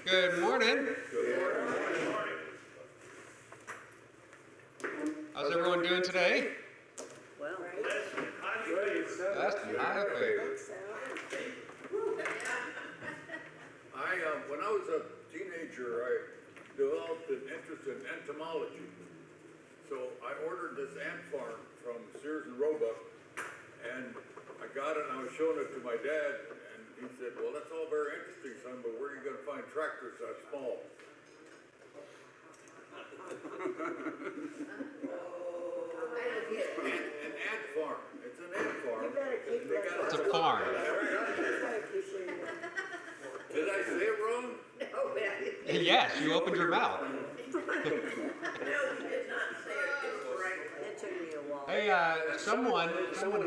Good morning. Good morning. How's everyone doing today? Well, That's my favorite. When I was a teenager, I developed an interest in entomology. So I ordered this ant farm from Sears and Roebuck, and I got it and I was showing it to my dad, and he said, well, that's all very interesting, son, but where are you going to find tractors that small? An ant farm. It's an ant farm. It's a farm. Did I say it wrong? no, man. Yes, you opened your mouth. No, you did not say it correctly. It took me a while. Hey, someone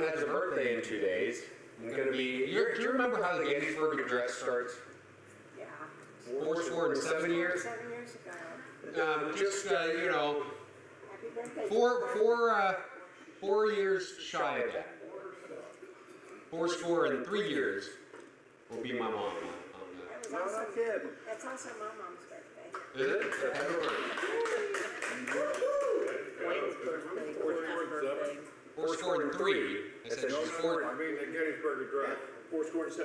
has a birthday in 2 days. It's gonna be. Do you remember how the Gettysburg Address starts? Yeah. 7 years. 7 years ago. Just you know, Happy birthday. four years shy of that. 4 years will be my mom. That was also, that's also my mom's birthday. Is it? Happy birthday. Wayne's birthday. 4 It says she's four. I mean the Gettysburg Address. 4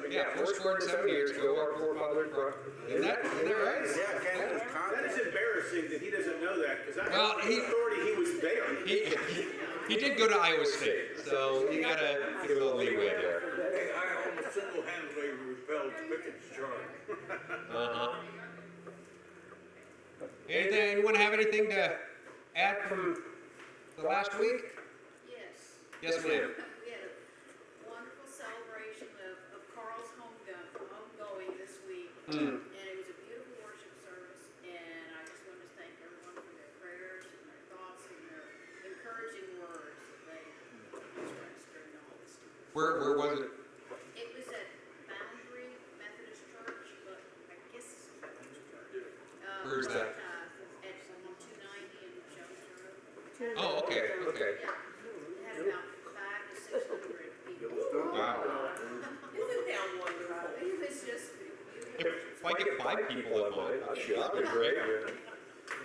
Yeah, 4 years ago, our forefathers brought. Isn't that right? That is embarrassing that he doesn't know that, because I Well, authority he was there. He did go to Iowa State, so you gotta give a little leeway there. Hey, I almost single-handedly repelled Pickett's charge. Anyone have anything to add from the last week? Yes. Yes, ma'am. We had a wonderful celebration of Carl's homegoing this week. And it was a beautiful worship service. And I just wanted to thank everyone for their prayers and their thoughts and their encouraging words that they expressed during all this. Where was it? It was at Boundary Methodist Church, but I guess it's a Methodist church. Where's that? At 290 in Jones Road. Oh, okay. Yeah. It had about 500 to 600 people. Wow. Isn't that wonderful? It was just beautiful. If I get 5 people at mine, that'd be great.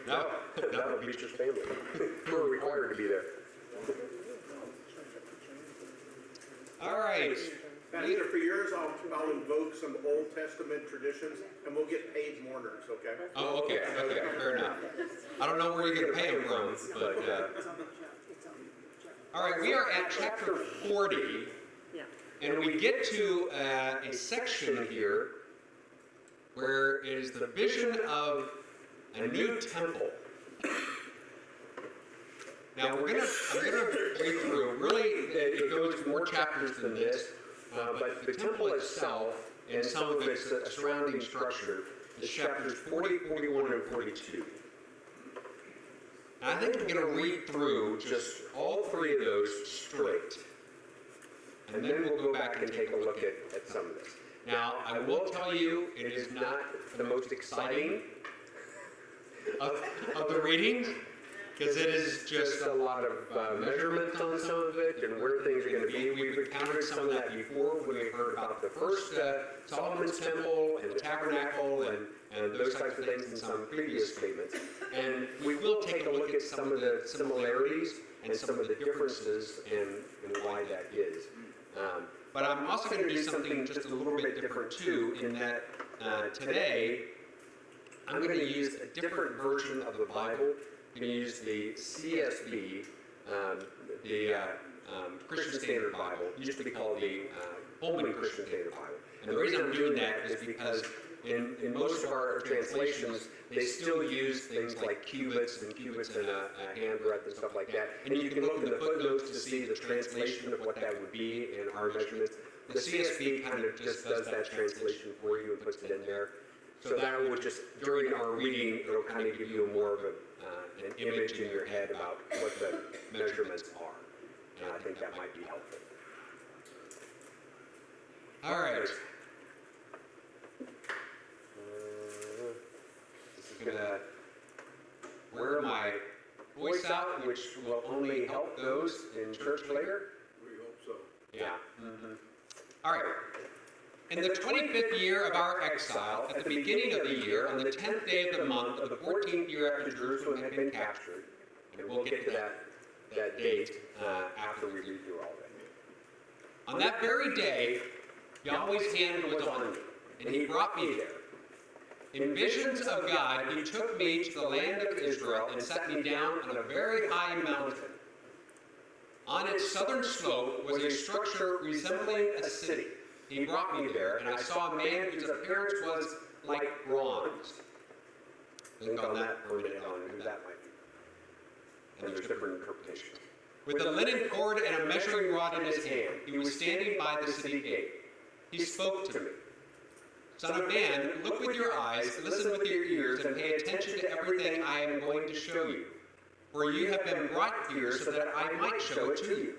No, that would be just family. We're required to be there. All right. Pastor, for yours, I'll invoke some Old Testament traditions, and we'll get paid mourners, okay? Oh, okay, fair enough. I don't know where you're going to pay them from, but, all right, we are at chapter 40, Yeah. and we get to a section here where it is the vision of a new temple. Now, I'm gonna read through, really, it goes more chapters than this, but the temple itself and some of its surrounding structure is chapters 40, 41, and 42. And I think I'm going to read through just all 3 of those straight. And then we'll go back and take a look at some of this. Now, I will tell you, it is not the most exciting of the readings, because it is just a lot of measurements on some of it and where things are going to be. We've encountered some of that before when we heard about the first Solomon's temple and the tabernacle and those types of things in some previous statements. And we will take a look at some of the similarities and some of the differences and why that is. But I'm also going to do something just a little bit different too, in that today I'm going to use a different version of the Bible. I'm going to use the CSB, the Christian Standard Bible. It used to be called the Holman Christian Standard Bible. And the reason I'm doing that is because in most of our translations, they still use things like cubits and a handbreadth and stuff like that. And you can look in the footnotes to see the translation of what that would be in our measurements. The CSB kind of just does that translation for you and puts it in there. So that would just, during our reading, it'll kind of give you more of an image in your head about what the measurements are. And I think that might be helpful. All right. This is going to wear my voice out, which will only help those in church later. We hope so. Yeah. All right. In the 25th year of our exile, at the beginning of the year, on the 10th day of the month of the 14th year after Jerusalem had been captured, and we'll get to that date after we read through all that. On that very day, Yahweh's hand was on me, and he brought me there. In visions of God, he took me to the land of Israel and set me down on a very high mountain. On its southern slope was a structure resembling a city. He brought me there, and I saw a man whose appearance was like bronze. Think on that for a minute on who that might be. And there's different interpretations. With a linen cord and a measuring rod in his hand, he was standing by the city gate. He spoke to me. Son of man, look with your eyes, listen with your ears, and pay attention to everything I am going to show you. For you have been brought here so that I might show it to you.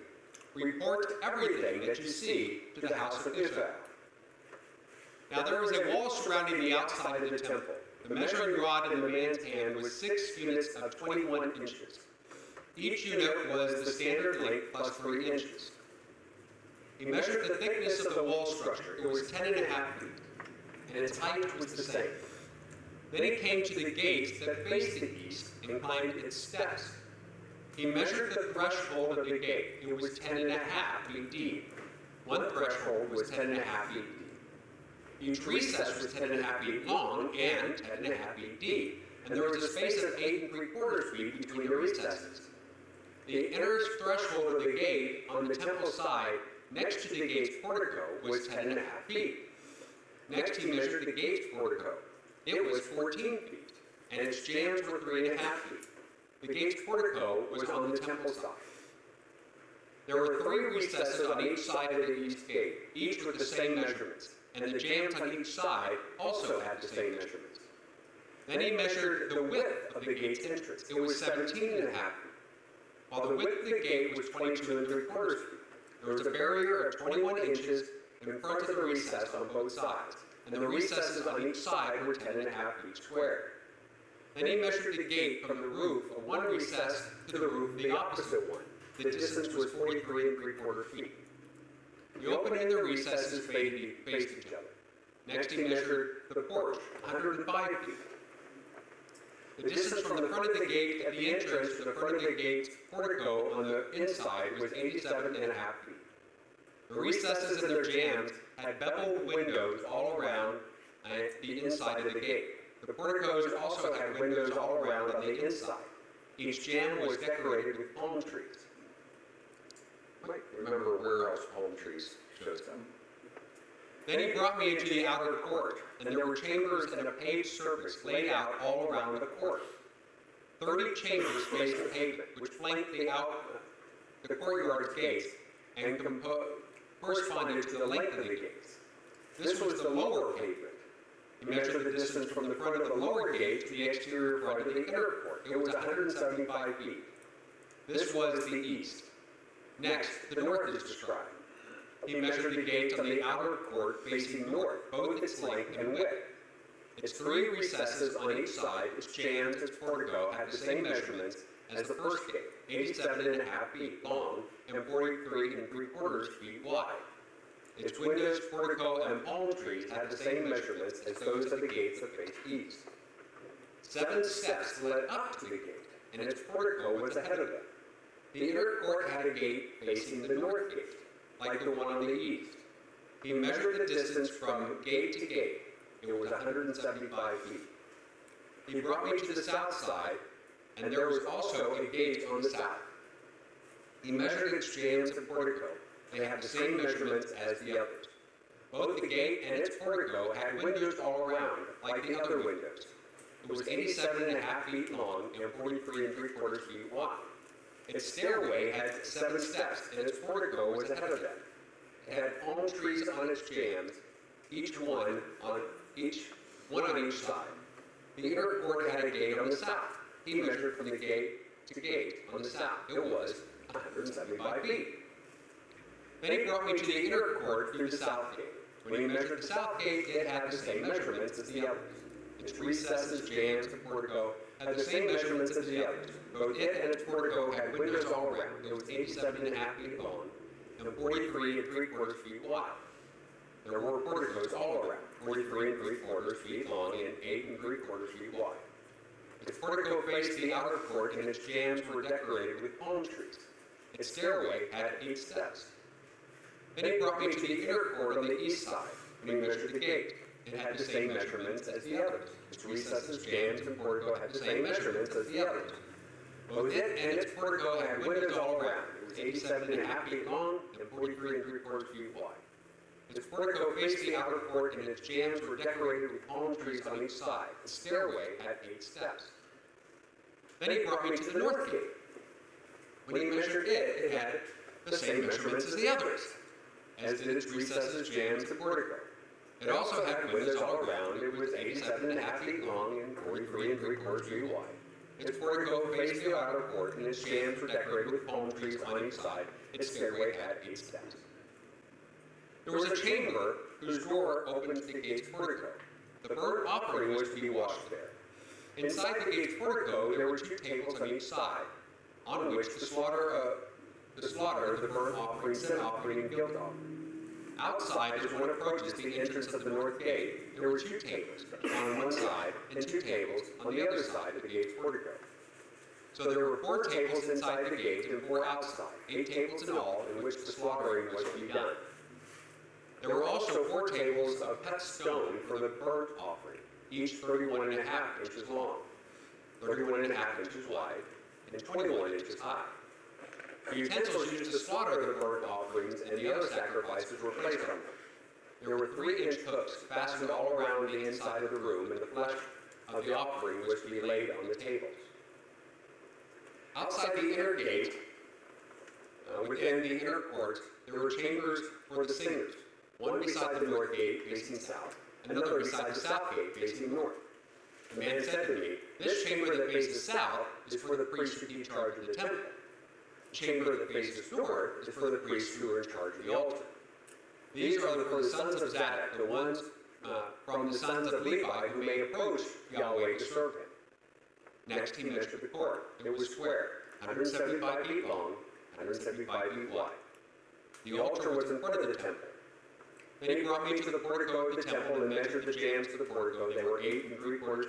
Report everything that you see to the house of Israel. Now there was a wall surrounding the outside of the temple. The measuring rod in the man's hand was 6 units of 21 inches. Each unit was the standard length plus 3 inches. He measured the thickness of the wall structure. It was 10.5 feet, and its height was the same. Then he came to the gate that faced the east and climbed its steps. He measured the threshold of the gate. It was 10.5 feet deep. One threshold was 10.5 feet deep. Each recess was 10.5 feet long and 10.5 feet deep, and there was a space of 8 3/4 feet between the recesses. The inner threshold of the gate on the temple side, next to the gate's portico, was 10.5 feet. Next he measured the gate's portico. It was 14 feet, and its jambs were 3.5 feet. The gate's portico was on the temple side. There were 3 recesses on each side of the east gate, each with the same measurements, and the jambs on each side also had the same measurements. Then he measured the width of the gate's entrance. It was 17.5 feet, while the width of the gate was 22 3/4 feet. There was a barrier of 21 inches in front of the recess on both sides, and the recesses on each side were 10.5 feet square. Then he measured the gate from the roof of one recess to the roof of the opposite one. The distance was 43 3/4 feet. The opening and the recesses faced each other. Next he measured the porch, 105 feet. The distance from the front of the gate at the entrance to the front of the gate's portico on the inside was 87.5 feet. The recesses and their jambs had beveled windows all around the inside of the gate. The porticos also had windows all around on the inside. Each jamb was decorated with palm trees. You might remember where else palm trees shows up. Then he brought me into the outer court, and there were chambers and a paved surface laid out all around the court. 30 chambers faced the pavement, which flanked the courtyard's gates and corresponded to the length of the gates. This was the lower pavement. He measured the distance from the front of the lower gate to the exterior front of the inner court. It was 175 feet. This was the east. Next, the north is described. He measured the gate on the outer court facing north, both its length and width. Its 3 recesses on each side, its jambs, its portico, had the same measurements as the first gate, 87.5 feet long and 43 3/4 feet wide. Its windows, portico, and palm trees had the same measurements as those of the gates that faced east. 7 steps led up to the gate, and its portico was ahead of them. The inner court had a gate facing the north gate, like the one on the east. He measured the distance from gate to gate. It was 175 feet. He brought me to the south side, and there was also a gate on the south. He measured its jambs and portico. They had the same measurements as the others. Both the gate and its portico had windows all around, like the other windows. It was 87.5 feet long and 43 3/4 feet wide. Its stairway had 7 steps, and its portico was ahead of them. It had palm trees on its jambs, one on each side. The inner court had a gate on the south. He measured from the gate to gate on the south. It was 175 feet. Then he brought me to the inner court through the south gate. When he measured the south gate, it had the same measurements as the others. Its recesses, jambs, and portico had the same measurements as the others. Both it and its portico had windows all around. It was 87.5 feet long and 43 3/4 feet wide. There were porticos all around, 43 3/4 feet long and 8 3/4 feet wide. Its portico faced the outer court and its jambs were decorated with palm trees. Its stairway had 8 steps. Then he brought me to the inner court on the east side, and he measured the gate. It had the same measurements as the others. Its recesses, jambs, and portico had the same measurements as the others. Both it and its portico had windows all around. It was 87.5 feet long and 43 3/4 feet wide. Its portico faced the outer court and its jambs were decorated with palm trees on each side. The stairway had 8 steps. Then he brought me to the north gate. When he measured it, it had the same measurements as the others, as did its recesses, jambs, and portico. It also had windows all around. It was 87.5 feet long and 43 3/4 feet wide. Its portico faced the outer court, and its jambs were decorated with palm trees on each side. Its stairway had 8 steps. There was a chamber whose door opened to the gate's portico. The burnt offering was to be washed there. Inside the gate's portico, there were 2 tables on each side, on which the slaughter of the burnt offering, sin offering, and guilt offering. Outside, as one approaches the entrance of the north gate, there were 2 tables on one side and 2 tables on the other side of the gate's portico. So there were 4 tables inside the gate and 4 outside, 8 tables in all, in which the slaughtering was to be done. There were also 4 tables of cut stone for the burnt offering, each 31.5 inches long, 31.5 inches wide, and 21 inches high. The utensils used to slaughter the burnt offerings and the other sacrifices were placed on them. There were 3-inch hooks fastened all around the inside of the room, and the flesh of the offering was to be laid on the tables. Outside the inner gate, within the inner court, there were chambers for the singers, one beside the north gate facing south, and another beside the south gate facing north. The man said to me, "This chamber that faces south is for the priests who keep charge of the temple. The chamber that faces north is for the priests who are in charge of the altar. These are for the sons of Zadok, the ones from the sons of Levi who may approach Yahweh to serve him." Next he measured the court. It was square, 175 feet long, 175 feet wide. The altar was in front of the temple. Then he brought me to the portico of the temple and measured the jambs of the portico. They were 8 3/4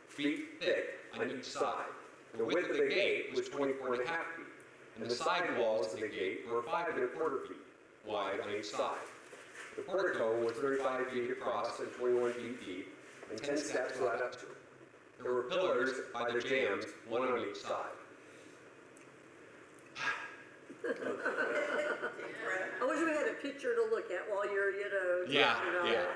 feet thick on each side. The width of the gate was 24.5 feet, and the side walls of the gate were 5 1/4 feet wide on each side. The portico was 35 feet across and 21 feet deep, and 10 steps led up to it. There were pillars by the jambs, one on each side. I wish we had a picture to look at while you're, Yeah,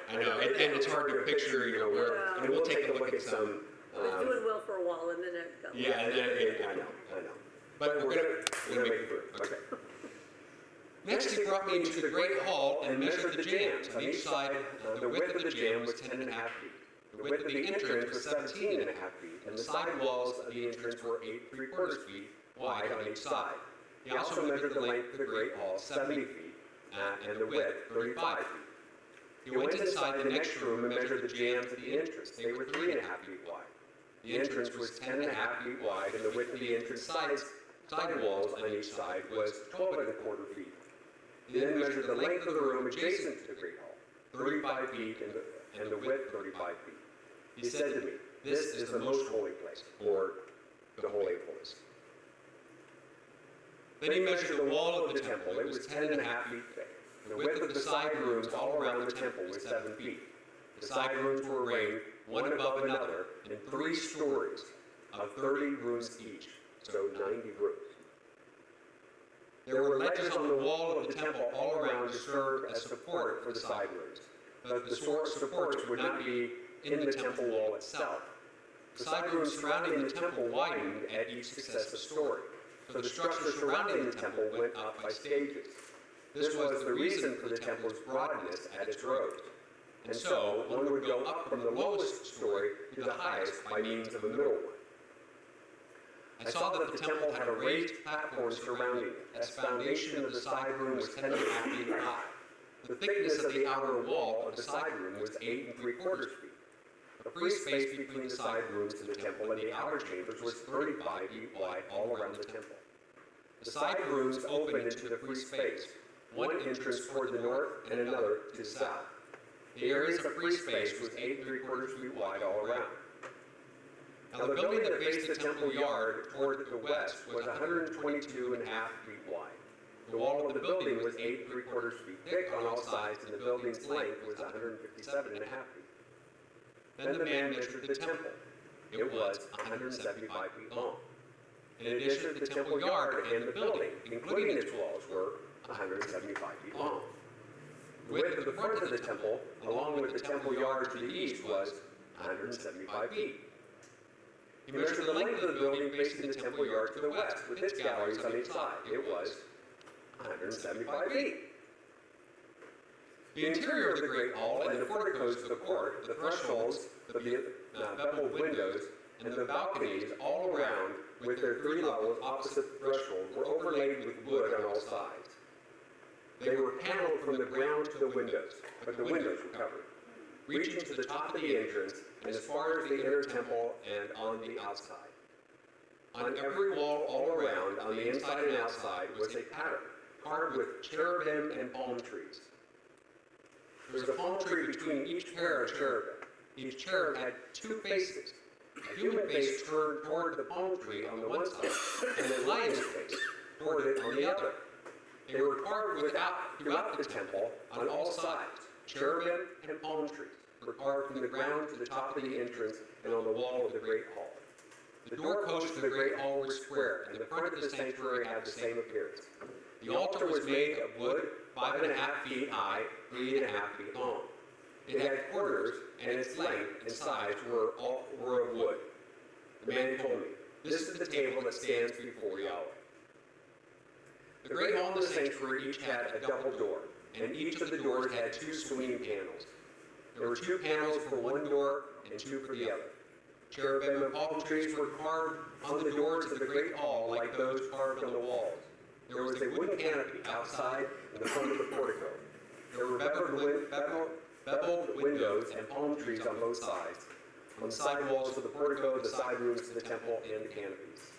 I know. And it's hard to picture, where, and we'll take a look at some. It was doing well for a while, and then it got. Yeah, and then I know. But we're gonna make it through. Okay. Next, he brought me into the great hall and measured the jambs. On each side, the width of the jamb was 10.5 feet. The width of the entrance was 17.5 feet, and the side walls of the entrance were 8 3/4 feet wide on each side. He also measured the length of the great hall, 70 feet, and the width, 35 feet. He went inside the next room and measured the jambs at the entrance. They were 3.5 feet wide. The entrance was 10.5 feet wide, and the width of the entrance side walls on each side was 12 1/4 feet. He then measured the length of the room adjacent to the great hall, 35 feet, and the width 35 feet. He said to me, "This is the most holy place," or the Holy of Holies. Then he measured the wall of the temple. It was 10.5 feet thick. The width of the side rooms all around the temple was 7 feet. The side rooms were arranged one above another in 3 stories of 30 rooms each, so 90 rooms. There were ledges on the wall of the temple all around to serve as support for the side rooms, but the supports would not be in the temple wall itself. The side rooms surrounding the temple widened at each successive story, so the structure surrounding the temple went up by stages. This was the reason for the temple's broadness at its rows. And so, one would go up from the lowest story to the highest by means of a middle one. I saw that the temple had a raised platform surrounding it. Its foundation of the side room was 10.5 feet high. The thickness of the outer wall of the side room was 8 3/4 feet. The free space between the side rooms of the temple and the outer chambers was 35 feet wide all around the temple. The side rooms opened into the free space. one entrance toward the north and another to the south. The areas of free space was 8 3/4 feet wide all around. Now the building that faced the temple yard toward the west was 122.5 feet wide. The wall of the building was 8 3/4 feet thick on all sides, and the building's length was 157.5 feet. Then the man measured the temple. It was 175 feet long. In addition, the temple yard and the building, including its walls, were 175 feet long. The width of the front of the temple, along with the temple yard to the east, was 175 feet. He measured the length of the building facing the temple yard to the west, with its galleries on each side. It was 175 feet. The interior of the Great Hall and the porticos of the court, the thresholds, the beveled windows, and the balconies all around, with their 3 levels opposite the threshold, were overlaid with wood on all sides. They were paneled from the ground to the windows, but the windows were covered, reaching to the top of the entrance and as far as the inner temple and on the outside. On every wall all around, on the inside and outside, was a pattern carved with cherubim and palm trees. There was a palm tree between each pair of cherubim. Each cherub had 2 faces. A human face turned toward the palm tree on the one side, and a lion's face toward it on the other. They were carved throughout the temple on all sides. Cherubim and palm trees were carved from the ground to the top of the entrance and on the wall of the Great Hall. The doorposts of the Great Hall were square, and the front of the sanctuary had the same appearance. The altar was made of wood, 5.5 feet high, 3.5 feet long. It had corners, and its length and size were of wood. The man told me, "This is the table that stands before Yahweh." The Great Hall and the sanctuary each had a double door, and each of the doors had 2 swinging panels. There were 2 panels for one door and 2 for the other. Cherubim and palm trees were carved on the doors of the Great Hall like those carved on the walls. There was a wooden canopy outside in the front of the portico. There were beveled windows and palm trees on both sides, on the side walls of the portico, the side rooms of the temple, and the canopies.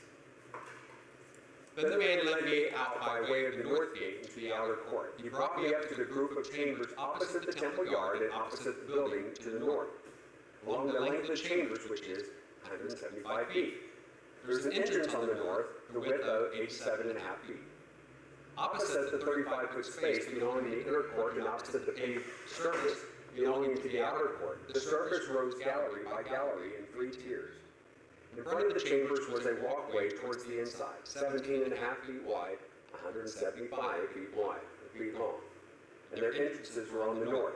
Then the man led me out by way of the north gate into the outer court. He brought me up to the group of chambers opposite the temple yard and opposite the building to the north, along the length of the chambers, which is 175 feet. There is an entrance on the north, the width of 87.5 feet. Opposite the 35-foot space belonging to the inner court and opposite the paved surface belonging to the outer court, the surface rose gallery by gallery in 3 tiers. In front of the chambers was a walkway towards the inside, 17.5 feet wide, 175 feet long, and their entrances were on the north.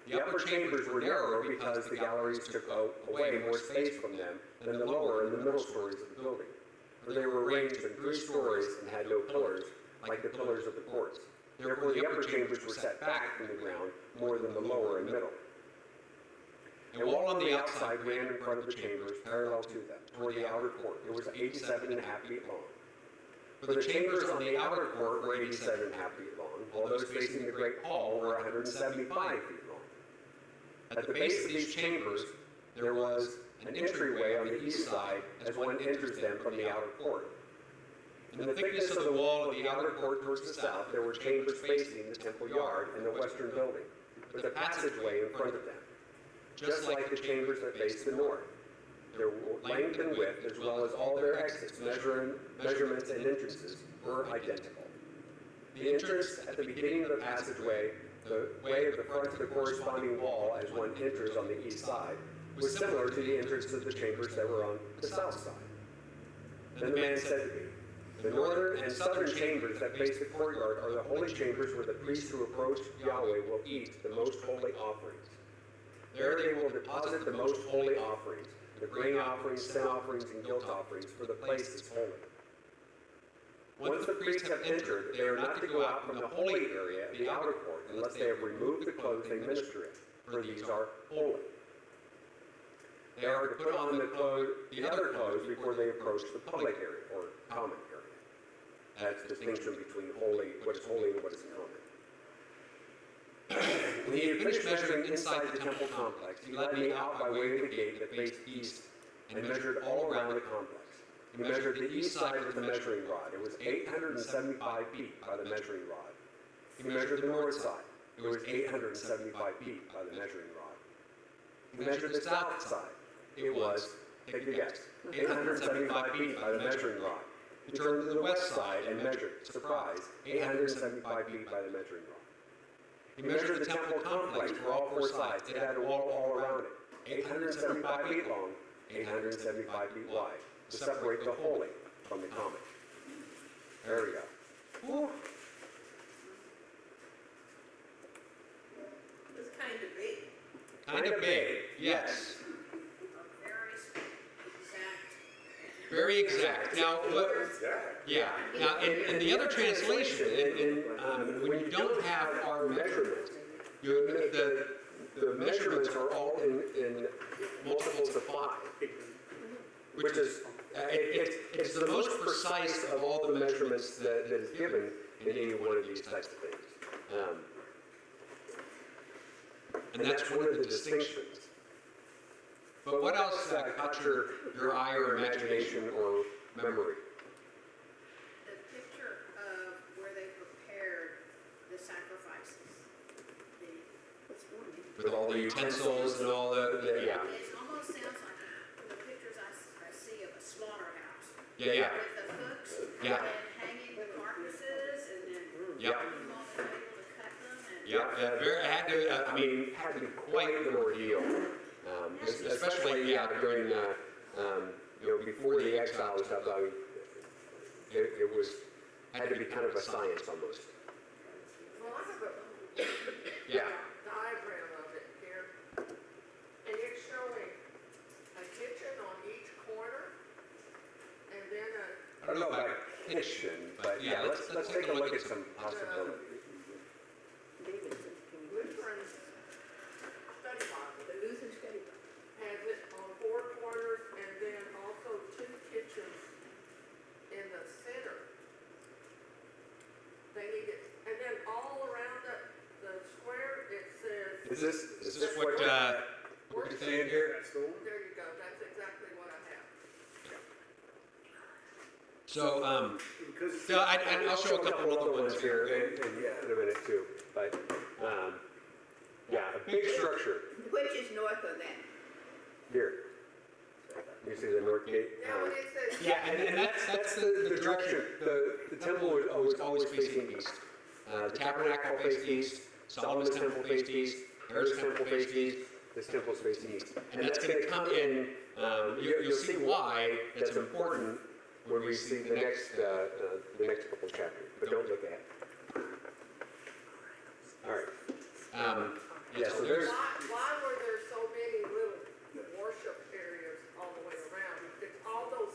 The upper chambers were narrower because the galleries took away more space from them than the lower and the middle stories of the building, for they were arranged in 3 stories and had no pillars like the pillars of the courts. Therefore, the upper chambers were set back from the ground more than the lower and middle. A wall on the outside ran in front of the chambers, parallel to them, toward the outer court. It was 87.5 feet long. For the chambers on the outer court were 87.5 feet long, while those facing the Great Hall were 175 feet long. At the base of these chambers, there was an entryway on the east side as one enters them from the outer court. In the thickness of the wall of the outer court towards the south, there were chambers facing the temple yard and the western building, with a passageway in front of them, just like the chambers that faced the north. Their length and width, as well as all their exits, measurements, and entrances, were identical. The entrance at the beginning of the passageway, the way of the front of the corresponding wall as one enters on the east side, was similar to the entrance of the chambers that were on the south side. Then the man said to me, "The northern and southern chambers that face the courtyard are the holy chambers where the priests who approach Yahweh will eat the most holy offerings. There they will deposit the most holy offerings, the grain offerings, sin offerings, and guilt offerings, for the place is holy. Once the priests have entered, they are not to go out from the holy area of the outer court unless they have removed the clothes they minister in, for these are holy. They are to put on the other clothes before they approach the public area, or common area." That's the distinction between what is holy and what is common. When he had finished measuring inside the temple complex, he led me out by way of the gate that faced east and measured all around the complex. He measured the east side with the measuring rod. It was 875 feet by the measuring rod. He measured the north side. It was 875 feet by the measuring rod. He measured the south side. It was, take your guess, 875 feet by the measuring rod. He turned to the west side and measured, surprise, 875 feet by the measuring rod. He measured the temple complex for all four sides. It had a wall all around it, 875 feet long, 875 feet wide, to separate the holy from the common. There we go. Woo. It's kind of big. Kind of big, yes. Very exact. Very exact. Now, yeah. Now, in the other translation, when you don't have our measurements, the measurements are all in multiples of 5, which is it's the most precise of all the measurements that is given in any one of these types of things. And that's one of the distinctions. But what else caught your eye or imagination or memory? The picture of where they prepared the sacrifices. With all the utensils and all the yeah. It almost sounds like the pictures I see of a slaughterhouse. Yeah. With the hooks Yeah. and hanging the carcasses and then Yep. putting them on the table to cut them. And Yeah, had to be quite an ordeal. Especially during before the exile and stuff. It was had to be kind of a science almost. Well, I have a Yeah. diagram of it here, and it's showing a kitchen on each corner, and then I don't know about kitchen, but yeah, let's take a look at some possibilities. Lutheran study Bible. The Lutheran study. Has it on 4 corners, and then also 2 kitchens in the center. They need it, and then all around the square, it says. Is this what you're saying here? There you go, that's exactly what I have. So I'll show a couple other ones here in a minute too. But a big structure Which is north of that? here. You see the north gate? Now, when it says. Yeah, and that's the direction. The temple was always facing east. The tabernacle faced east. Solomon's temple faced east. Herod's temple faced east. This temple's facing east. And that's going to come in. You'll see why that's important when we see the next couple of chapters. But don't look ahead. All right. So there's. Why were there so many little worship areas all the way around? Because all those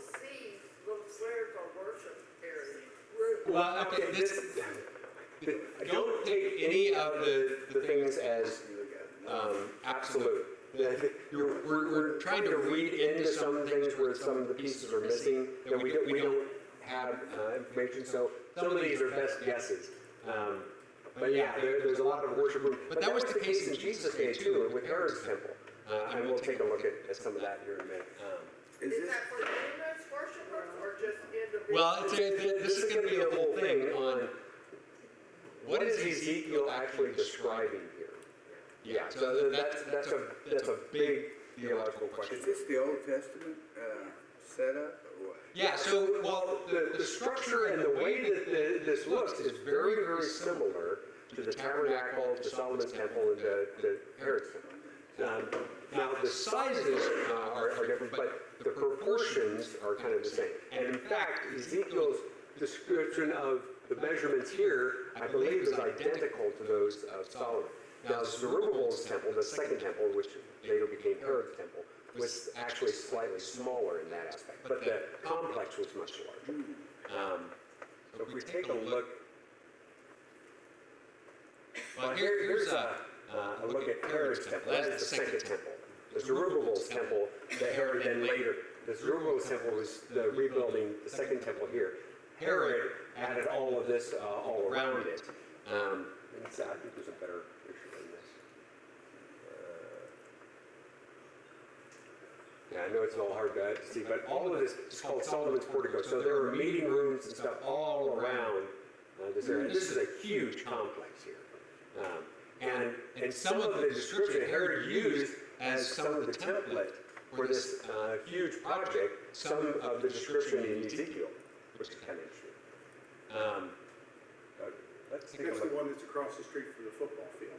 little squares are worship areas. Well, okay, don't take any of the things as absolute. We're trying to read into some things where some of the pieces are missing that we don't have information. So some of these are best guesses. But yeah, there's a lot of worship rooms. But that was the case in Jesus' day too, with Herod's temple. And we'll take a look at some of that here in a minute. Is that for demons worshipers or just individuals? Well, this is going to be a whole thing on what is Ezekiel actually describing here. Yeah, so that's a big theological question. Is this the Old Testament setup or what? Yeah, so the structure and the way that this looks is very, very similar to the tabernacle, to Solomon's temple, and to Herod's temple. Now the sizes are different, but the proportions are kind of the same. And in fact, Ezekiel's description of the measurements here, I believe, is identical to those of Solomon. Now Zerubbabel's temple, the second temple, which later became Herod's temple, was actually slightly smaller in that aspect, but the complex was much larger. So if we take a look, well, here's a look at Herod's temple. That is the second temple. The Zerubbabel's temple, the Herod then later. The Zerubbabel's temple was the rebuilding the second temple here. Herod added all of this all around it. I think there's a better picture than this. Yeah, I know it's a little hard to see, but all of this is called Solomon's portico. So there were meeting rooms and stuff all around this area. This is a huge complex here. And some of the description Herod used as some of the template for this huge project, some of the description in Ezekiel, which is kind of interesting. Let's take a That's look. the one that's across the street from the football field.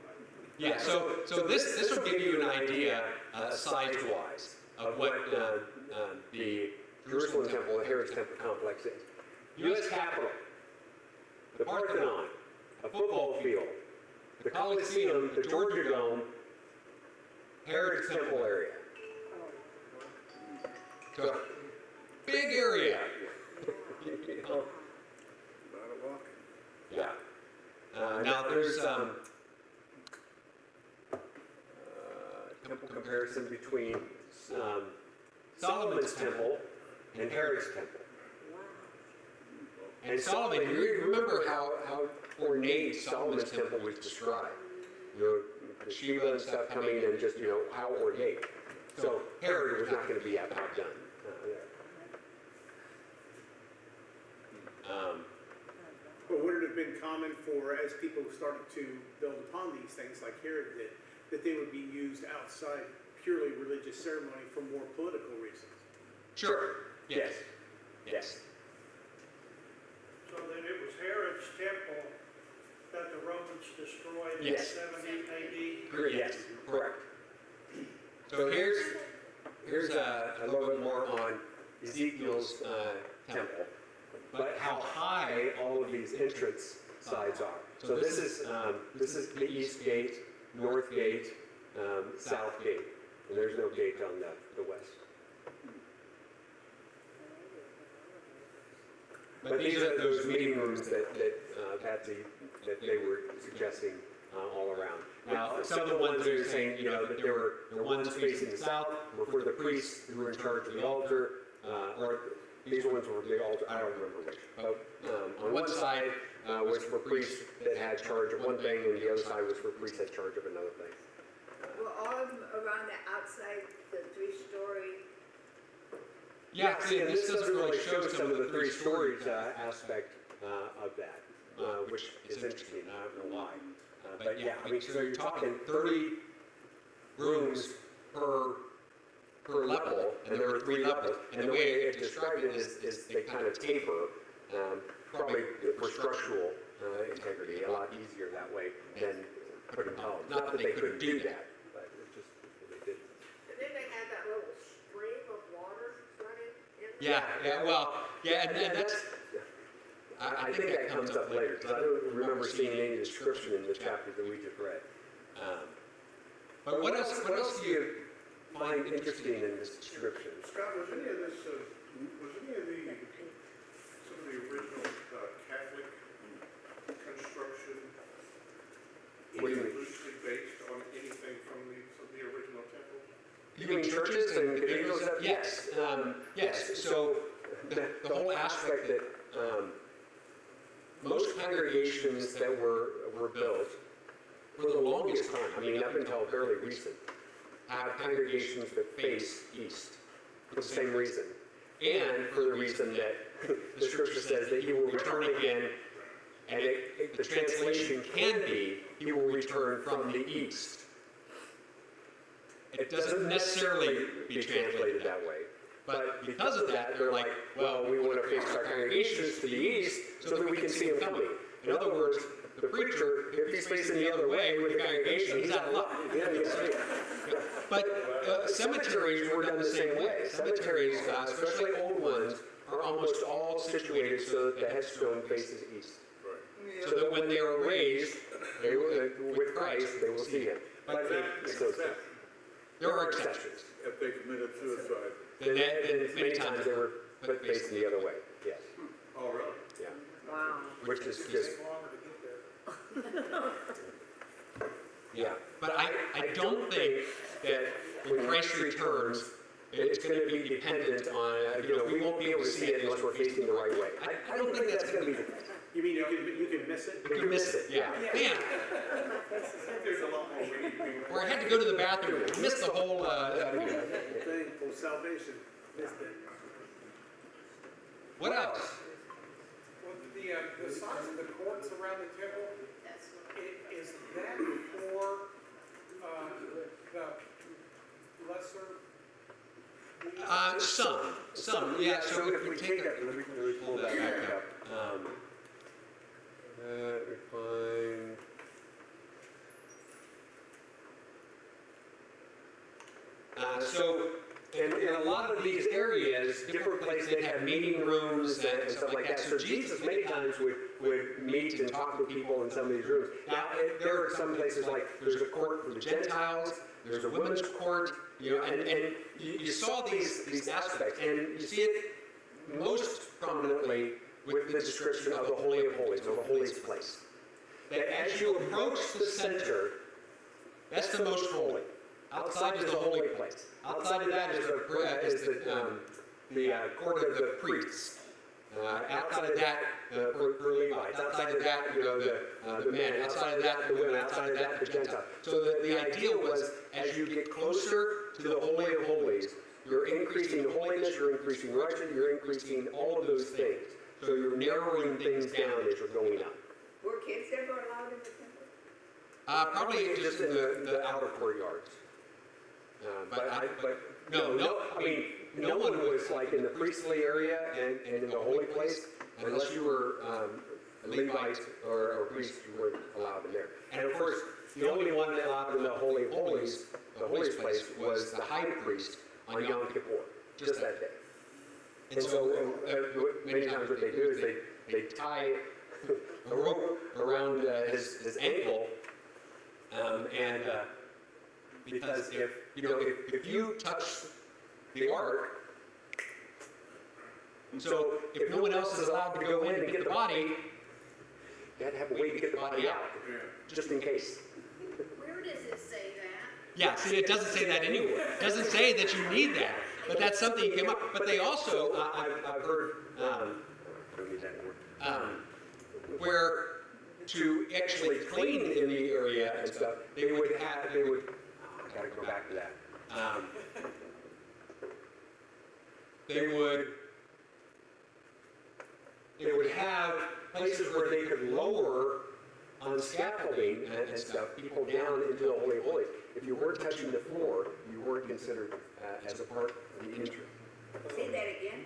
Yeah, so this will give you an idea size-wise of what the Jerusalem Temple, the Herod's Temple complex is. U.S. Capitol, the Parthenon, a football field, the Coliseum, the Georgia Dome, Herod's Temple area. So, big area. You know? A lot of walking. Yeah. Now there's temple comparison between Solomon's temple and Herod's temple. And Solomon, you remember how ornate Solomon's temple was described. You know, the Shiva and stuff coming and just, you know, how ornate. So Herod was not going to be outdone there. But would it have been common for, as people started to build upon these things like Herod did, that they would be used outside purely religious ceremony for more political reasons? Sure. Yes. Yes. So then it was Herod's temple that the Romans destroyed in Yes. 70 AD? Yes, correct. So here's a little bit more on Ezekiel's temple, but how high all of these entrance sides are. So this is the east gate, north gate, south gate, and there's no gate on the west. But these are those meeting rooms that Patsy, that they were suggesting all around. Now, some of the ones that are saying, you know, that there were the ones facing the south were for the priests who were in charge of the altar, or these ones were the altar, I don't remember which. But on one side was for priests that had charge of one thing, and the other side was for priests that had charge of another thing. Well, all of them around the outside, the 3-story. Yeah, see, and this doesn't really show some of the 3 stories aspect of that, which is interesting. I don't know why. But yeah, I mean, so you're talking 30 rooms per level, and there were 3 levels. And the way it described it is they kind of taper, probably for structural integrity, a lot easier that way than putting columns. Not that they couldn't do that, but it's just they didn't. And then they had that little stream of water running in. And that's, I think that comes up later, because I don't remember seeing any description in the chapter that we just read. But what else do you find interesting in this description? Scott, was any of this, was any of some of the original Catholic construction What do you mean? loosely based on anything from the original temple? You mean churches and cathedrals? Yes. Yes. So the whole aspect that most congregations that were built for the longest time, I mean up until fairly recent, have congregations that face east for the same reason. And for the reason that the scripture says that he will return again, and the translation can be, he will return from the east. It doesn't necessarily be translated that way. But because of that, they're like, well, we want to face our congregations to the east so that we can see him coming. In other words, the preacher, if he's facing the other way with the congregation, he's out of luck. But cemeteries were done the same way. Cemeteries, especially old ones, are almost all situated so that the headstone faces east. So that when they are raised with Christ, they will see him. But there are exceptions. If they committed suicide. Then many times they were put facing the other way. Yes. Oh, really? Yeah. Wow. Which is just. Longer to get there. Yeah. But I don't think that when Christ returns, it's going to be dependent on, we won't be able to see it unless we're facing the right way. I don't think that's going to be the case. You mean you can miss it? You can miss it, yeah. Man. There's a lot more we need to be. Or I had to go to the bathroom, missed the whole, Thing for salvation. Missed it. What else? Well, the the size of the courts around the temple, That's what is that for, the lesser? Some, yeah, so if we take a, let me pull that back up. Refine. So, in a lot of these areas, different places, they'd have meeting rooms and stuff like that. So Jesus many times would meet and talk with people in some of these rooms. Now, there are some places like, there's a court for the Gentiles, there's a women's court, and you saw these aspects, and you see it most prominently with the description of the Holy of Holies, or the holiest place. That as you approach the center, that's the most holy. Outside is the holy place. Outside of that is the court of the priests. Outside of that, for Levites. Outside of that, the men. Outside of that, the women. Outside of that, the Gentiles. So the idea was, as you get closer to the Holy of Holies, you're increasing holiness, you're increasing righteousness, you're increasing all of those things. So you're narrowing things down as you're going up. Were kids ever allowed in the temple? Probably just in the outer courtyards. But no one was like in the priestly area and in the holy place, unless you were a Levite or a priest, you weren't allowed in there. And of course, the only one allowed in the Holy of Holies, the holiest place, was the high priest on Yom Kippur, just that day. And so many times what they do is they tie a rope around his ankle, and because if you touch the ark, so if no one else is allowed to go in and get the body, you have to have a way to get the body out, just in case. Where does it say that? Yeah, see, it doesn't say that anywhere. It doesn't say that you need that, but that's something that came up. But they also, I've heard, don't need that anymore, where to actually clean in the area and stuff, they would, I gotta go back to that. They would have places where they could lower on scaffolding and stuff people down into the Holy of Holies. If you weren't touching the floor, you weren't considered as a part of the entry. Say that again?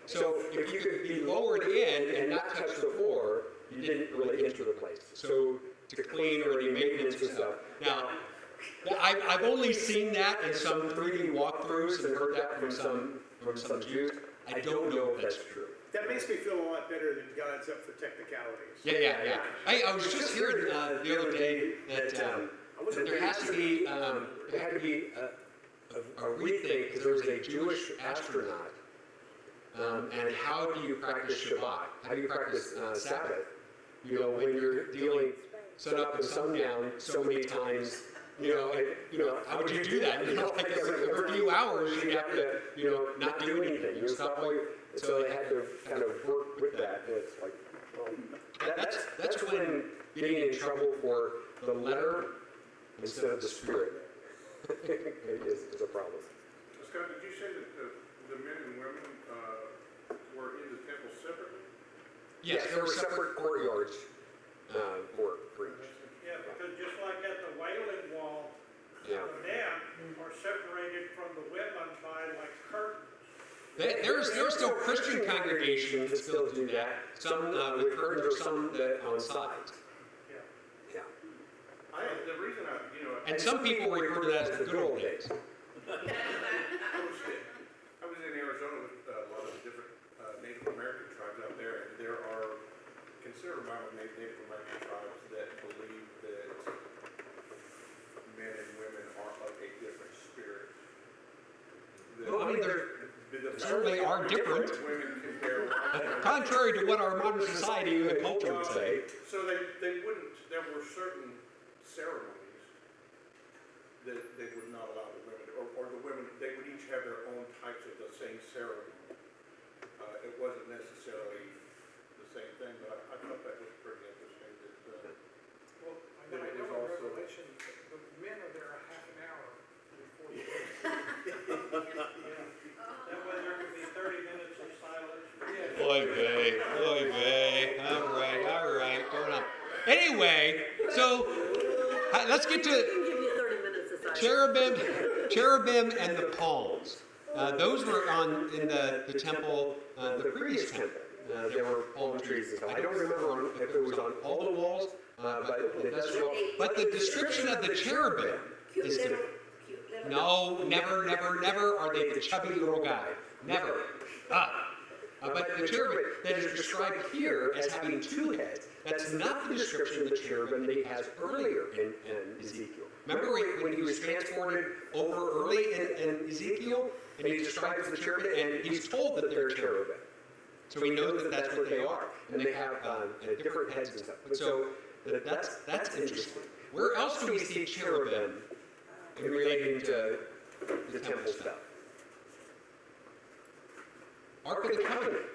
So if you could be lowered in and not touch the floor, you didn't really enter the place. So to clean or any maintenance and stuff. Now, I've only seen that in some 3D walkthroughs and heard that from some Jews. I don't know if that's true. That makes me feel a lot better than God's up for technicalities. Yeah. I was just hearing the other day that there has to be there had to be a rethink, because there was a Jewish astronaut. And how do you practice Shabbat? How do you practice Sabbath? When you're dealing sun up and sundown so many times. How would you do that? Like every few hours, you'd have to, not do anything. Stop all your, so they had to kind of work with that. And it's like, well, that's when getting in trouble for the letter instead of the spirit is a problem. Scott, did you say that the men and women were in the temple separately? Yes, there were separate courtyards for each. Yeah, because just like at the Wailing Wall, Yeah. the men are separated from the women by like curtains. There's still Christian congregations that still do that. Some with curtains, or some on sides. Yeah. Yeah. The reason And some people refer to that as the good old days. I was in Arizona with a lot of different Native American tribes out there, and there are a considerable amount of Native American tribes that believe that men and women are of a different spirit. Well, I mean, they certainly are different. Women compare. Contrary to what our modern society and culture would say. So they wouldn't, there were certain ceremonies that they would not allow the women, or the women, they would each have their own types of the same ceremony. It wasn't necessarily the same thing, but I thought that was pretty interesting. Well, I That it know is in also- Revelation, the men are there a half an hour before the That way there could be 30 minutes of silence. Oy vey, oy vey. Anyway, so let's get We can to give you 30 minutes aside. cherubim and the palms. Those were in the temple, the previous temple. There were palm trees and stuff. I don't remember if it was on all the walls, but the description of the cherubim is different. No, never are they the chubby little guy. Never. But the cherubim that is described here as having 2 heads, that's not the description of the cherubim that he has earlier in Ezekiel. Remember when he was transported over early in Ezekiel, and he describes the cherubim, and he's told that they're cherubim. So we know that that's what they are, and they have different heads and stuff. So that's interesting. Where else do we see cherubim in relating to the temple stuff? Ark of the Covenant,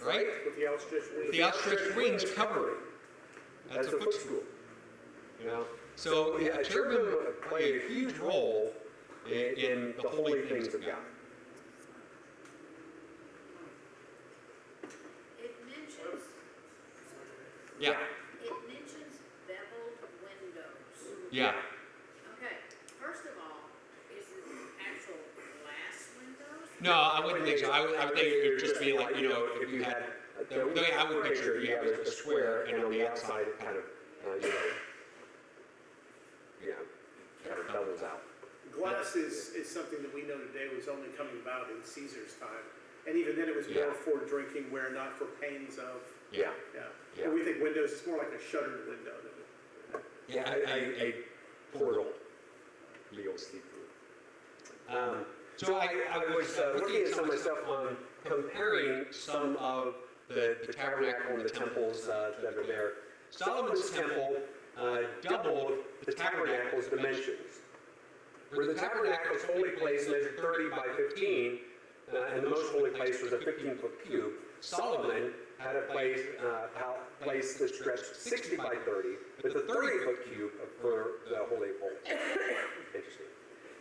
right? With the outstretched wings. The outstretched wings covering. That's a footstool. You know, so cherubim play a huge role in the holy things of God. It mentions, Yeah. it mentions beveled windows. Yeah. Okay, first of all, is it actual glass windows? No, I wouldn't think so. I would think it would just be like, you know, if you had, the way I would picture it, you have a square, and on the outside it kind of, kind of doubles out. Glass is something that we know today was only coming about in Caesar's time. And even then it was more for drinking ware, not for panes of. Yeah. When we think windows, it's more like a shuttered window. Yeah, a portal. You'll see through. So I was looking at some of my stuff on comparing some of the tabernacle and the temples that are there. Solomon's temple doubled the tabernacle's dimensions. Where the tabernacle's holy place measured 30 by 15, and the most holy place was a 15-foot cube, Solomon had a place that stretched 60 by 30, with a 30-foot cube for the Holy of Holies. Interesting.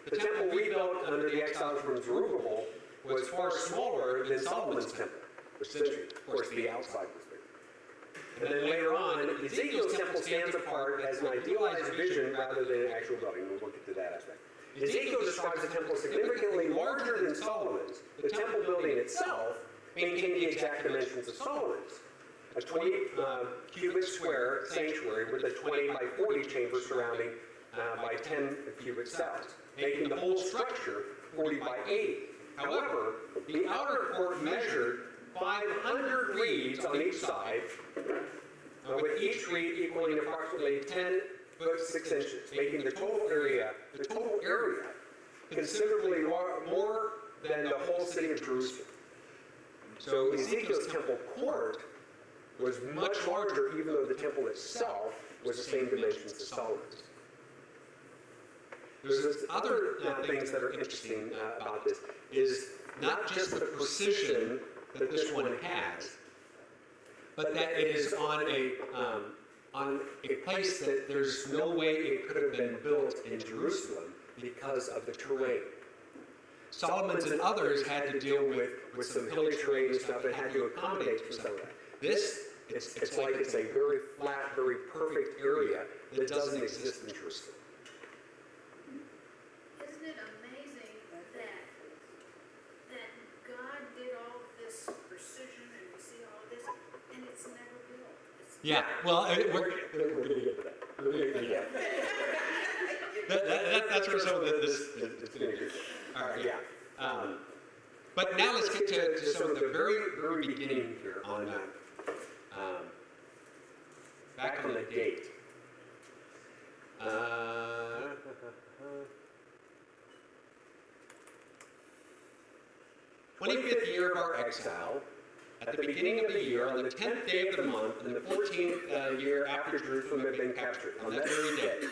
The temple rebuilt under the exiles from Zerubbabel was far smaller than Solomon's temple, which is interesting. Of course, the outside was bigger. And then later on, Ezekiel's temple stands apart as an idealized vision rather than an actual building. We'll get to that aspect. Ezekiel describes the temple significantly larger than Solomon's. The temple building itself maintained the exact dimensions of Solomon's. A 20 cubic square sanctuary with a 20 by 40 chamber surrounding by 10 cubic cells, making the whole structure 40 by 80. However, the outer court measured 500 reeds on each side, with each reed equaling approximately 10 foot 6 inches, making the total area considerably more than the whole city of Jerusalem. So Ezekiel's temple court was much larger, even though the temple itself was the same dimensions as Solomon's. There's other things that are interesting about this, is not just the precision that this one has, but that it is on a place that there's no way it could have been built in Jerusalem because of the terrain. Solomon's and others had to deal with some hilly terrain and stuff and had to accommodate for some of that. This, it's like it's a very flat, very perfect area that doesn't exist in Jerusalem. Isn't it amazing that God did all this precision and we see all this and it's never built? Yeah, well, we're going to get to that. We're going to get to that. That's where some of this is going to get. All right, yeah. But now let's get to some of the very, very beginning here on back on the date. 25th year of our exile, at the beginning of the year, on the 10th day of the month, in the 14th year after Jerusalem had been captured, on that very day.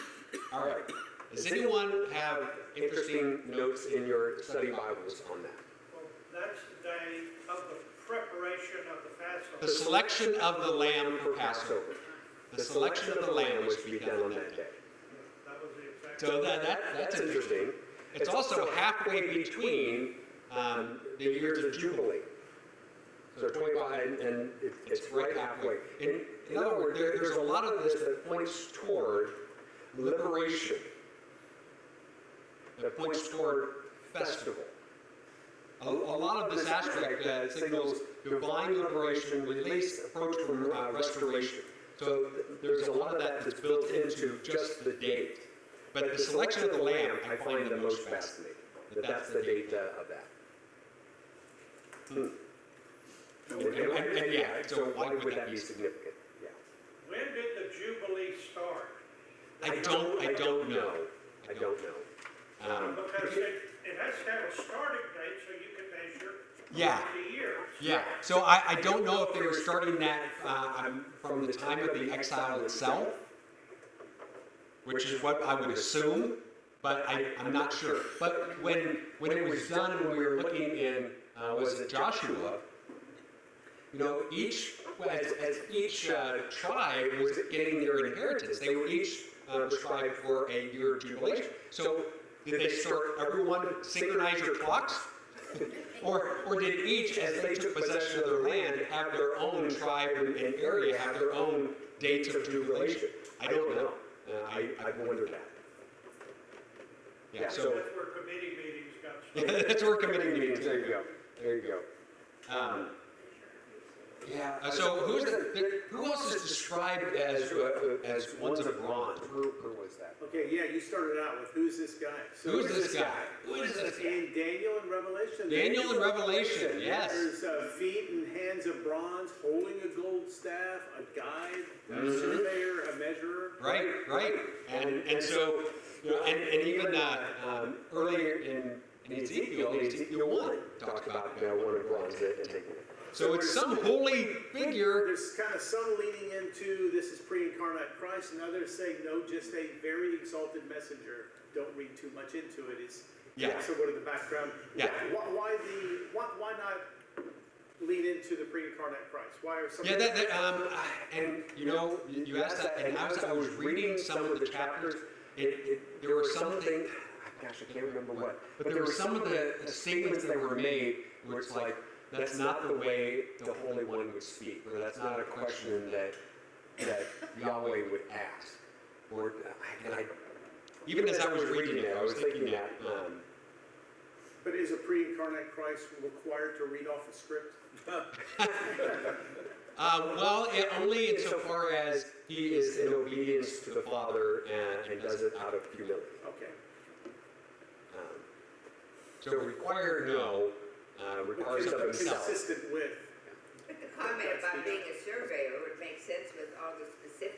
All right. Does anyone have interesting notes in your study Bibles on that? Well, that's the day of the preparation of the Passover. The selection of the lamb for Passover. The selection of the lamb was to be done on that day. That was the exact. So that's interesting. It's also halfway between the years of Jubilee. So 25, and it's right halfway. In other words, there's a lot of this that points toward liberation, that points toward festival. A lot of this aspect signals divine liberation, release, approach from restoration. So there's a lot of that that's built into just the date. But the selection of the lamb, I find the most fascinating. That's the date of that. And yeah, so why would that be significant? Yeah. When did the Jubilee start? I don't know. I don't know. Because it has to have a starting date so you can measure Yeah. the years. Yeah, so I don't know if they were starting that from the time of the exile itself, which is what I would assume, but I'm not sure. But when it was done, when we were looking in, was it Joshua? You know, as each tribe was getting their inheritance, they were each prescribed for a year of jubilation. So did they start everyone synchronize your clocks? Or did each, as they took possession of their land, have their own tribe and area, have their own dates of jubilation? I don't know. I've wondered that. Yeah, so That's where committee meetings got started. that's where committee meetings. There you go. There you go. Yeah. So who else is described as ones of bronze? Who was that? Okay, yeah, you started out with who's this guy? So Who's this guy? Who is this guy? in Daniel and Revelation. Daniel in Revelation. Yes. There's feet and hands of bronze, holding a gold staff, a guide, a surveyor, a measurer. Right. And so you know, and even earlier in Ezekiel 1 talks about one of bronze and taking it. So it's some holy figure. There's kind of some leaning into this is pre-incarnate Christ, and others say no, just a very exalted messenger. Don't read too much into it. It's so go to the background. Yeah. Why not lean into the pre-incarnate Christ? Why are some? Yeah, and you know, you asked that, and as I was reading some of the chapters, there were something. Gosh, I can't remember what, but there were some of the statements that were made where it's like, that's not the way the Holy One would speak, or that's not a question that Yahweh would ask. Or, even as I was reading it, I was thinking that. But is a pre-incarnate Christ required to read off a script? Well, only insofar as he is in obedience to the Father and does it out of humility. Okay. So require no. Requires of himself. Consistent with. But the comment about being a surveyor would make sense with all the specificity.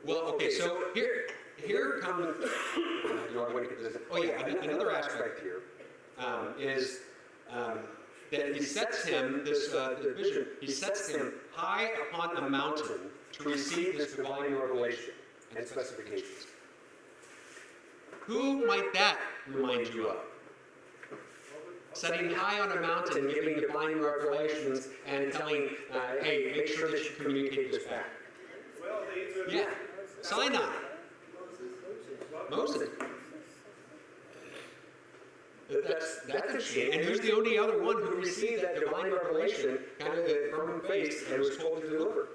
Well, okay, so here comes. Do I want to get this? Oh yeah, another aspect here is that he sets him this vision. He sets him high upon a mountain to receive this divine revelation and specifications. Who might that remind you of? Setting high on a mountain, giving divine revelations, and telling, hey, make sure that you communicate this back. Well, Yeah, Sinai. Moses. That's interesting. And who's the only other one who received that divine revelation kind of from face and was told to deliver?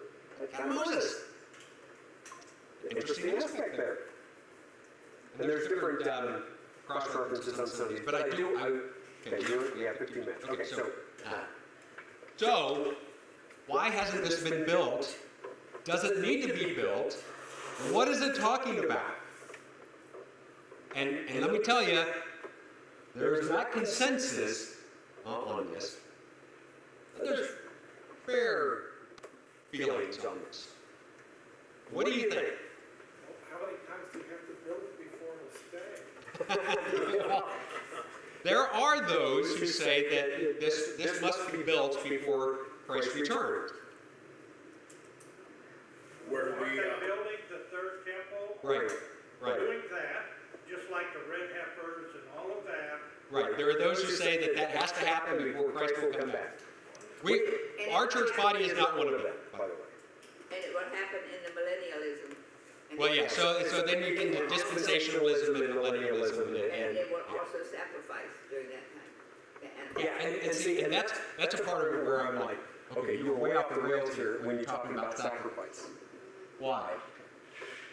Moses. Interesting aspect there. And there's different cross references on some of these, but okay, we have 15 minutes. Okay, so why hasn't this been built? Does it need to be built? What is it talking about? And let me tell you, there's not consensus on this. There's fair feelings on this. What do you think? how many times do you have to build it before it'll stay? There are those who say that this must be built before Christ returns. Where Aren't we, they building the third temple? Right. Doing that, just like the red heifers and all of that. Right. There are those who say that has to happen before Christ will come back. Our church body is not one of them, by the way. And it will happen in the millennialism. Well, yeah. So then you get into dispensationalism and millennialism, And they will also sacrifice during that time. yeah, and and see, and that's a part of it where I'm like, okay, you were way off the rails here when you're talking about sacrifice. Why?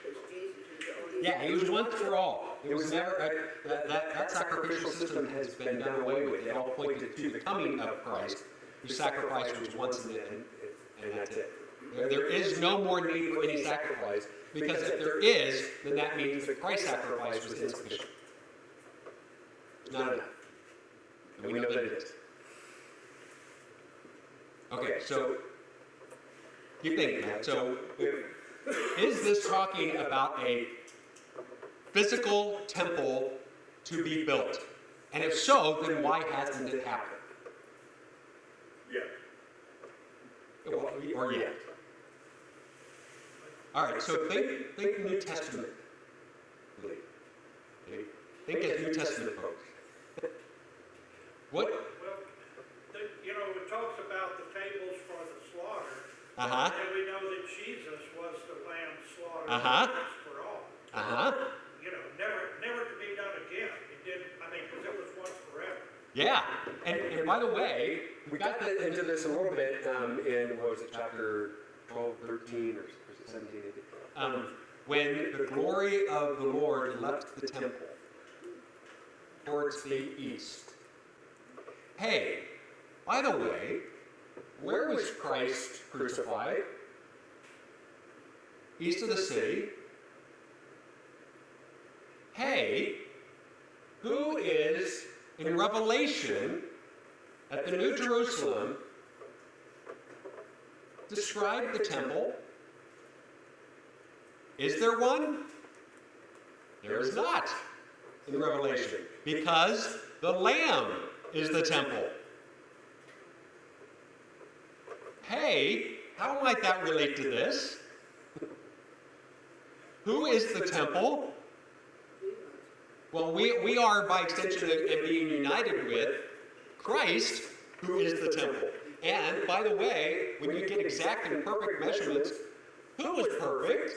Because Jesus is the only. Yeah, he was once for all. It was never, that sacrificial system has been done away with. It all pointed to the coming of Christ, whose sacrifice was once and that's it. There is no more need for any sacrifice, because if there is, then that means that Christ's sacrifice was insufficient. It's not enough. And we know that it is. Okay, so keep thinking that. So is this talking about a physical temple to be built? And if so, then why hasn't it happened? Yeah. Or yet? All right, so think New Testament. Think as New Testament folks. What? Well, it talks about the tables for the slaughter. Uh-huh. And we know that Jesus was the lamb slaughtered Uh-huh. once for all. Uh-huh. Never to be done again. It did, because it was once forever. Yeah, and by the way, we got into this a little bit in, what was it, chapter 12, 13, or was it 17, 18? When the glory of the Lord left the temple towards the east. Hey, by the way, where was Christ crucified? East of the city. Hey, who is in Revelation at the New Jerusalem describe the temple? Is there one? There is not in Revelation, because the Lamb is the temple. Hey, how might that relate to this? Who is the temple? Well, we are, by extension, and being united with Christ, who is the temple. And, by the way, when you get exact and perfect measurements, who was perfect?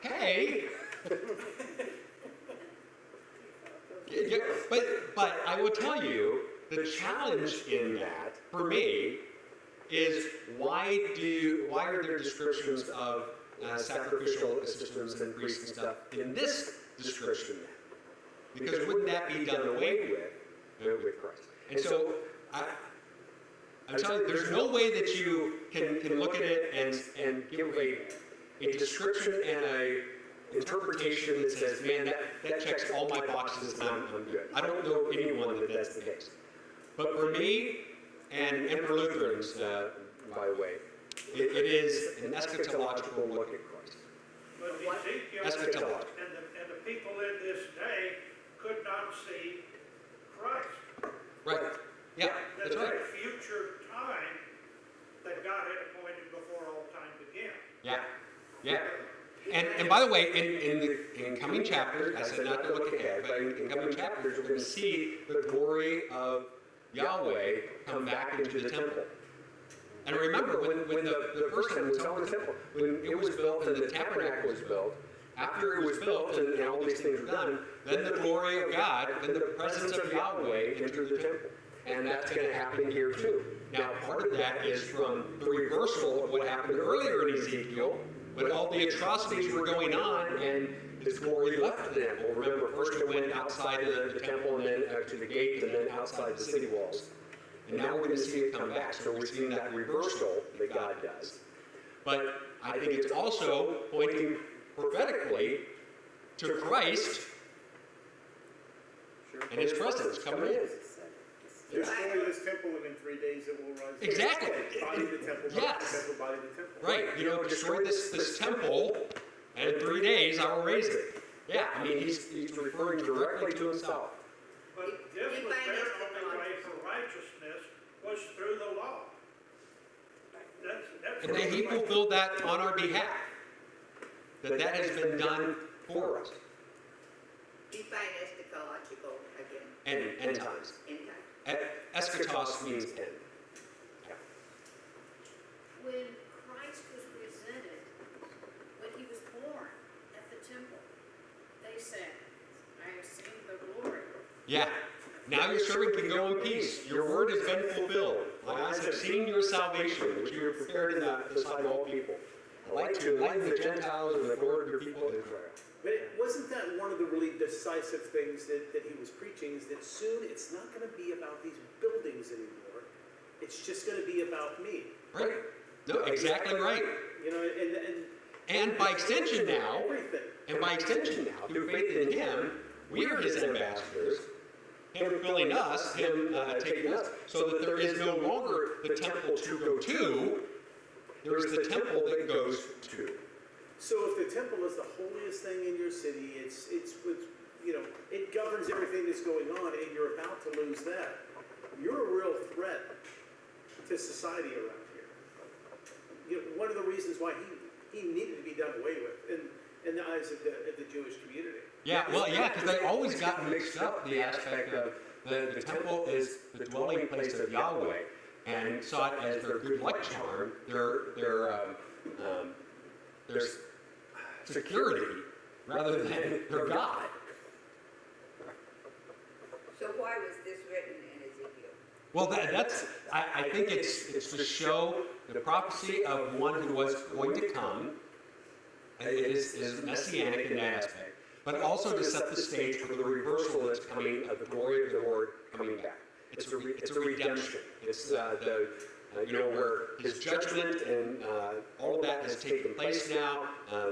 Hey! But I will tell you, the challenge in that, for me, is why are there descriptions of sacrificial systems and priests and stuff in this description then? Because wouldn't that be done away with Christ? And so I'm telling you, there's no way that you can look at it and give a description and a interpretation that says, man, that checks all my boxes and I'm good. I don't know anyone that's the case. But for me, and for Lutherans, by the way, it is an eschatological look at Christ. But Ezekiel Eschatological. and the people in this day could not see Christ. Right. Yeah, that's right. That future time that God had appointed before all time began. Yeah. Yeah. And by the way, in coming chapters, I said not to look ahead, but in coming chapters, we're going to see the glory of Yahweh come back into the temple. And remember, when the first time, when Solomon's temple, when it was built and the tabernacle was built, after it was built and all these things were done, then the glory of God, then the presence of Yahweh entered the temple. And that's going to happen here too. Now, part of that is from the reversal of what happened earlier in Ezekiel, when all the atrocities were going on and his glory left the temple. Remember, first it went outside of the temple and then to the gate and then outside the city walls. And now we're going to see it come back. So we're seeing that reversal that God does. But I think it's also pointing prophetically to Christ and his presence coming in. Destroy this temple, and in 3 days it will rise. Exactly. Body of the temple, Yes. temple, body of the temple. Right. Destroy this temple, and in 3 days I will raise it. Yeah, I mean, he's referring directly to himself. But this was their only way for righteousness was through the law. That's And then he fulfilled that on our behalf. That has been done for us. Define eschatological again. End times. End time. Eschatos means end. Yeah. When Christ was presented, when he was born at the temple, they said, I have seen the glory. Yeah. Now your servant can go in peace. Your word has been fulfilled. My eyes have seen your salvation, which you have prepared in the sight of all people. A light to enlighten the Gentiles and the glory of your people Israel. But wasn't that one of the really decisive things that he was preaching, is that soon it's not going to be about these buildings anymore. It's just going to be about me. Right. No, exactly right. You know, And by extension now, everything. and by extension now, through faith in him, we are his ambassadors, him filling us, him taking us, so that there is no longer the temple to go to, there is the temple that goes to. So if the temple is the holiest thing in your city, it's you know, it governs everything that's going on, and you're about to lose that, you're a real threat to society around here. You know, one of the reasons why he needed to be done away with in the eyes of the Jewish community. Yeah, well, yeah, because they always got mixed up the aspect of the temple is the dwelling place of Yahweh, and saw it as their good luck charm, their security, rather than their God. So why was this written in Ezekiel? Well, I think it's to show the prophecy of one who was going to come. It is messianic in that aspect, but also to set the stage for the reversal that's coming of the glory of the Lord coming back. It's a redemption. It's where his judgment and all of that has taken place now.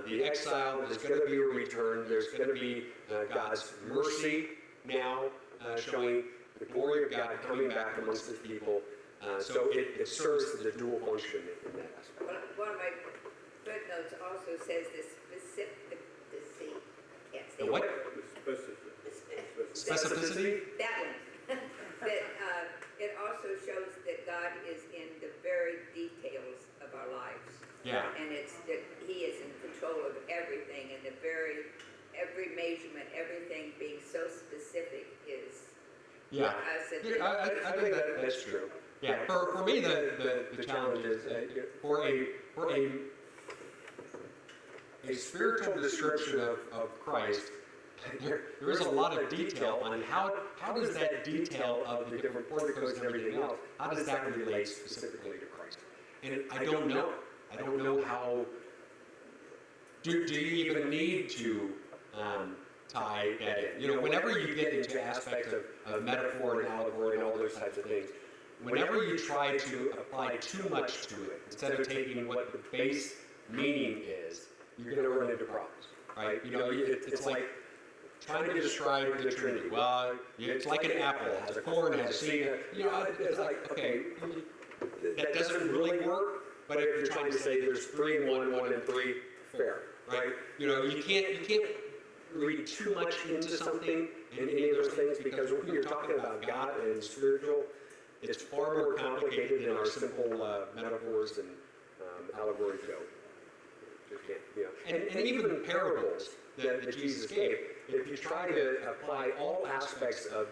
The exile, there's going to be a return. There's going to be God's mercy now, showing the glory of God coming back amongst his people. So it serves the dual function in that aspect. One of my footnotes also says the specificity. I can't say The what? Specificity. Specificity? That one. That it also shows that God is in the very details of our lives. Yeah. And it's that he is in control of everything, and every measurement, everything being so specific is. Yeah, I think that's true. Yeah, for me the challenge is for a spiritual description of Christ. There is a lot of detail on how does that detail of the different porticos and everything else, how does that relate specifically to Christ? And I don't know. I don't know how. Do you even need to tie that in? You know, whenever you get into aspects of metaphor and allegory and all those types of things, whenever you try to apply too much to it, instead of taking what the base meaning is, you're going to run into problems, right? You know, it's like trying to describe the Trinity. Well, it's like an apple. It has a core and it has a seed. You know, it's like, okay, that doesn't really work, but if you're trying to say there's 3 in 1, 1 in 3, fair, right? You know, you can't read too much into something in any of those things, because when you're talking about God and spiritual, it's far more complicated than our simple metaphors and allegories go. You know. And even parables that Jesus gave, if you try to apply all aspects of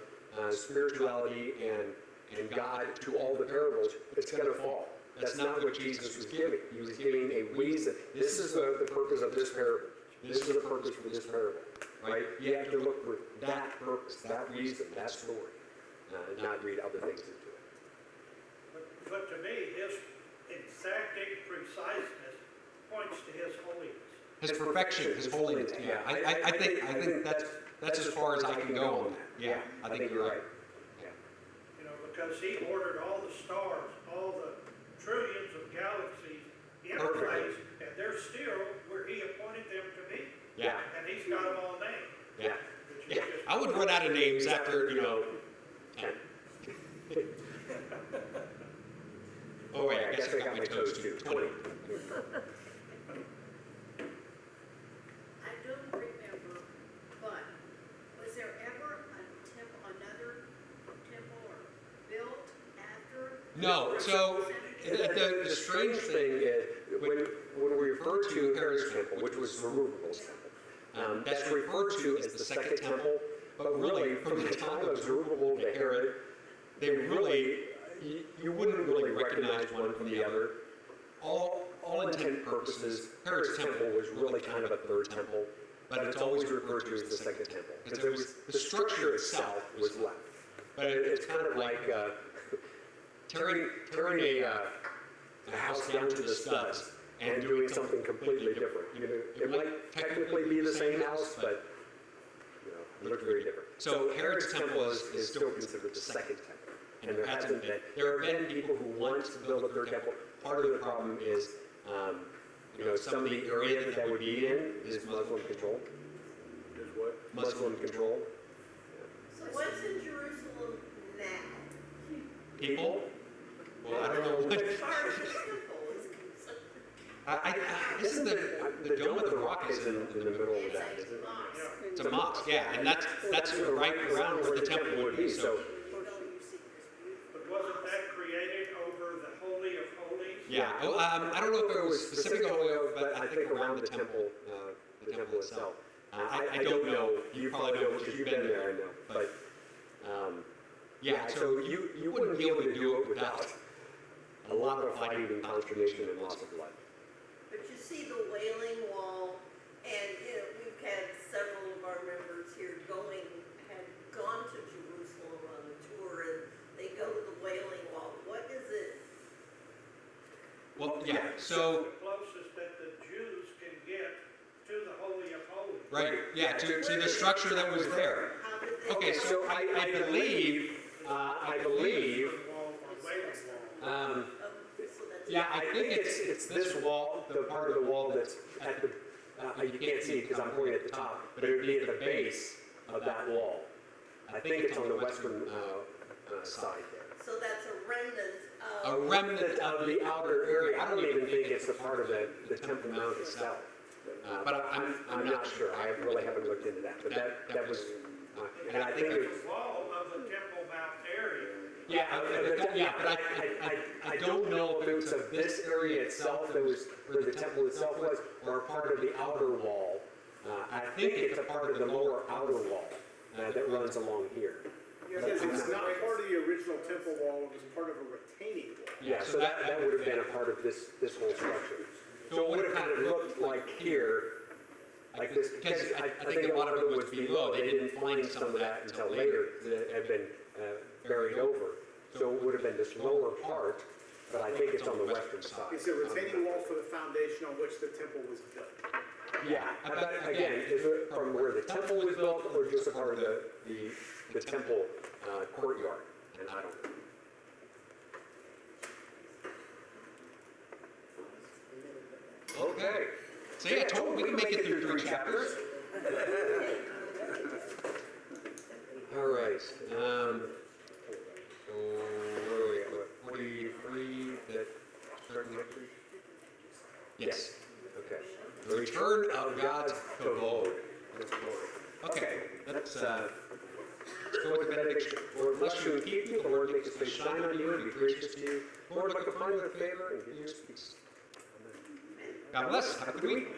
spirituality and God to all the parables, it's going to fall. That's not what Jesus was giving. He was giving a reason. This is the purpose of this parable. This is the purpose for this parable, right? You have to look for that purpose, that reason, that story, and not read other things into it. But to me, his exacting preciseness points to his holiness. His perfection, his holiness. Yeah, I think that's as far as I can go on that. Yeah, I think you're right. Yeah. You know, because he ordered all the stars, all the trillions of galaxies in place, and they're still where he appointed them to be. Yeah. And he's got them all named. Yeah. Yeah. I would run out of names after, 10. Oh wait, I guess I got my toes too. 20. I don't remember, but was there ever another temple built after? No. So the strange thing is when we refer to Herod's temple, which was Zerubbabel's temple, that's referred to as the second temple. But really, from the time of Zerubbabel to Herod, they really, you wouldn't really recognize one from the other. All intent and purposes, Herod's temple was really kind of a third temple, but it's always referred to as the second temple, because the structure itself was left. but it's kind of like tearing a house down to the studs and doing something completely different. You know, it might technically be the same house, but you know, it looks very different. So Herod's temple is still considered the second temple, and there hasn't been. There have been people who want to build a third temple. Part of the problem is, you know, some of the area that that would be in is Muslim controlled. Is what? Muslim controlled. So what's in Jerusalem now? People. Well, I don't know what. As far as the temple is concerned. Isn't the Dome of the Rock is in the middle of that, isn't it? It's a mosque, yeah, and that's right around where the temple would be. So, But wasn't that created over the Holy of Holies? yeah, I don't know if it was specifically Holy Oak, but I think around the temple itself. I don't know. You probably know because you've been there. I know, but yeah. So you wouldn't be able to do it without a lot of fighting and consternation and loss of blood. But you see the Wailing Wall, and you know, we've had several of our members here had gone to Jerusalem on a tour, and they go to the Wailing Wall. What is it? Well, yeah. So The closest that the Jews can get to the Holy of Holies. right, yeah, to the structure that was there. How did they? Okay, so I believe. Wall or Wailing Wall. So that's Yeah, I think it's this wall, the part of the wall that's at the, you can't see it because I'm pointing at the top, but it would be at the base of that wall. I think it's on the western side there. So that's a remnant A of. remnant of the outer area. I don't even think it's a part of the Temple Mount itself. But I'm not sure. I really haven't looked into that. But that was, and I think it was. The wall of the Temple Mount area. Yeah, but I don't know if it was of this area itself that was where the temple itself was, or part of the outer wall. I think it's a part of the lower outer wall that runs along here. Because it's not part of the original temple wall, it was part of a retaining wall. Yeah, so that would have been a part of this whole structure. So it would have kind of looked like here, like this, because I think a lot of it was below. They didn't find some of that until later. It had been buried over. So it would have been this lower part, but I think it's on the western side. It's a retaining wall for the foundation on which the temple was built. Yeah, but again, is it from where the temple was built, or just a part of the temple courtyard? And I don't know. Okay. So yeah, we can make it through 3 chapters. All right. So where are we at? What, 43? That starting next week? Yes. Okay. The return of God's kavod. Okay. Let's go with the benediction. Lord bless you and keep you. The Lord make his face shine on you and be gracious to you. Lord, look upon you with favor and give you his peace. God bless. Have a good week.